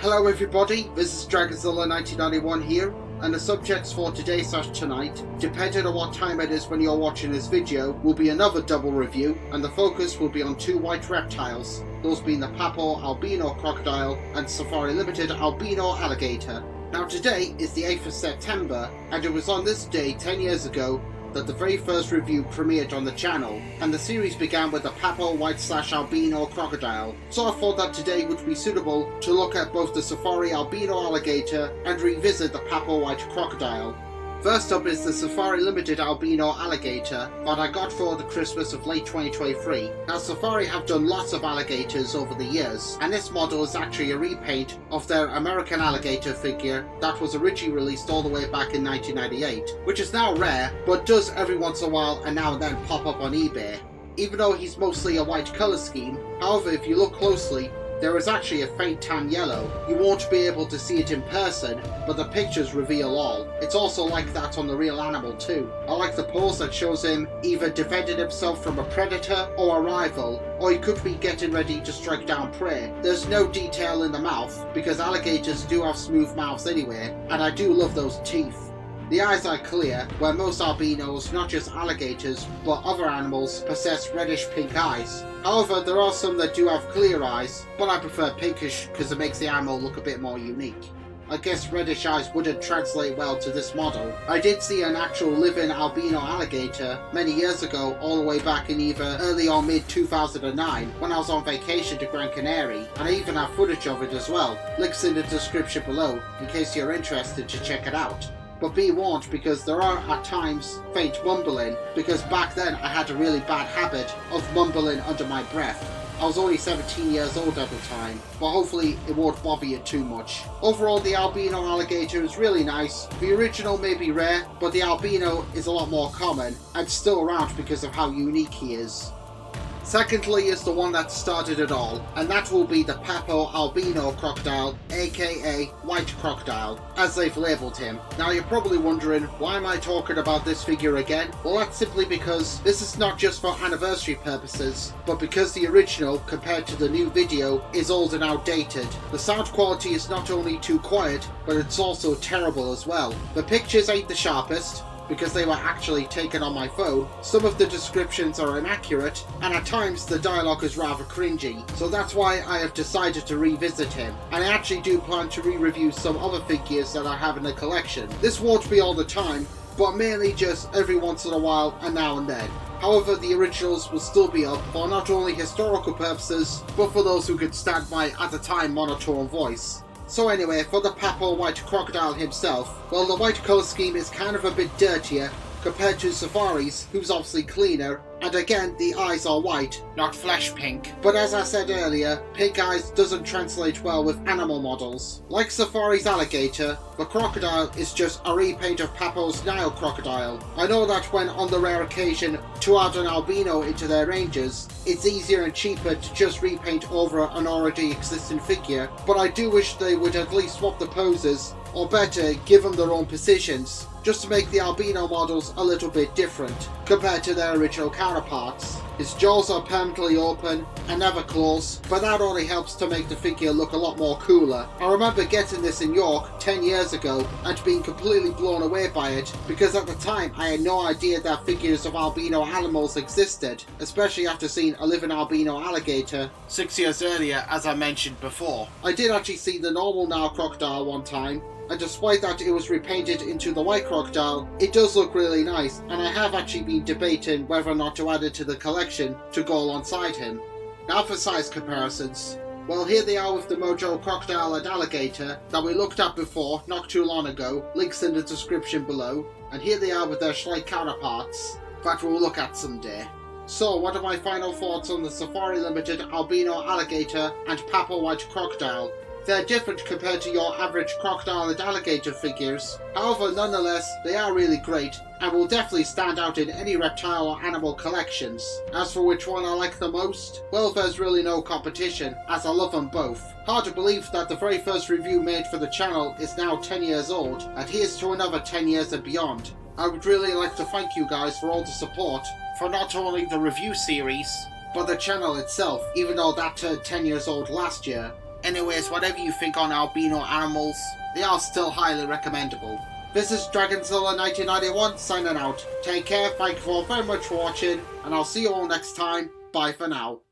Hello everybody, this is Dragonzilla1991 here, and the subjects for today/tonight, depending on what time it is when you're watching this video, will be another double review, and the focus will be on two white reptiles, those being the Papo Albino Crocodile and Safari Limited Albino Alligator. Now today is the 8th of September, and it was on this day 10 years ago that the very first review premiered on the channel, and the series began with the Papo White/Albino Crocodile. So I thought that today would be suitable to look at both the Safari Albino Alligator and revisit the Papo White Crocodile. First up is the Safari Limited Albino Alligator that I got for the Christmas of late 2023. Now Safari have done lots of alligators over the years, and this model is actually a repaint of their American alligator figure that was originally released all the way back in 1998, which is now rare, but does every once in a while and now and then pop up on eBay. Even though he's mostly a white colour scheme, however if you look closely, there is actually a faint tan yellow. You won't be able to see it in person, but the pictures reveal all. It's also like that on the real animal too. I like the pose that shows him either defending himself from a predator or a rival, or he could be getting ready to strike down prey. There's no detail in the mouth, because alligators do have smooth mouths anyway, and I do love those teeth. The eyes are clear, where most albinos, not just alligators, but other animals, possess reddish pink eyes. However, there are some that do have clear eyes, but I prefer pinkish because it makes the animal look a bit more unique. I guess reddish eyes wouldn't translate well to this model. I did see an actual living albino alligator many years ago, all the way back in either early or mid 2009 when I was on vacation to Gran Canaria, and I even have footage of it as well. Links in the description below in case you're interested to check it out. But be warned, because there are at times faint mumbling, because back then I had a really bad habit of mumbling under my breath. I was only 17 years old at the time, but hopefully it won't bother you too much. Overall, the albino alligator is really nice. The original may be rare, but the albino is a lot more common and still around because of how unique he is. Secondly is the one that started it all, and that will be the Papo Albino Crocodile, aka White Crocodile, as they've labelled him. Now you're probably wondering, why am I talking about this figure again? Well, that's simply because this is not just for anniversary purposes, but because the original, compared to the new video, is old and outdated. The sound quality is not only too quiet, but it's also terrible as well. The pictures ain't the sharpest, because they were actually taken on my phone. Some of the descriptions are inaccurate, and at times the dialogue is rather cringy, so that's why I have decided to revisit him, and I actually do plan to re-review some other figures that I have in the collection. This won't be all the time, but mainly just every once in a while and now and then. However, the originals will still be up for not only historical purposes, but for those who could stand my at the time monotone voice. So anyway, for the Papo White Crocodile himself, well, the white colour scheme is kind of a bit dirtier compared to Safari's, who's obviously cleaner, and again the eyes are white, not flesh pink. But as I said earlier, pink eyes doesn't translate well with animal models. Like Safari's alligator, the crocodile is just a repaint of Papo's Nile crocodile. I know that when on the rare occasion to add an albino into their ranges, it's easier and cheaper to just repaint over an already existing figure, but I do wish they would at least swap the poses, or better, give them their own positions, just to make the albino models a little bit different compared to their original counterparts. His jaws are permanently open and never close, but that only helps to make the figure look a lot more cooler. I remember getting this in York 10 years ago and being completely blown away by it, because at the time I had no idea that figures of albino animals existed, especially after seeing a living albino alligator 6 years earlier, as I mentioned before. I did actually see the normal Nile crocodile one time, and despite that it was repainted into the white crocodile, it does look really nice, and I have actually been debating whether or not to add it to the collection to go alongside him. Now for size comparisons. Well, here they are with the Mojo Crocodile and Alligator that we looked at before not too long ago, links in the description below, and here they are with their slight counterparts that we'll look at someday. So, what are my final thoughts on the Safari Limited Albino Alligator and Papo White Crocodile? They're different compared to your average crocodile and alligator figures. However, nonetheless, they are really great and will definitely stand out in any reptile or animal collections. As for which one I like the most, well, there's really no competition, as I love them both. Hard to believe that the very first review made for the channel is now 10 years old, and here's to another 10 years and beyond. I would really like to thank you guys for all the support for not only the review series, but the channel itself, even though that turned 10 years old last year. Anyways, whatever you think on albino animals, they are still highly recommendable. This is Dragonzilla 1991 signing out. Take care, thank you all very much for watching, and I'll see you all next time. Bye for now.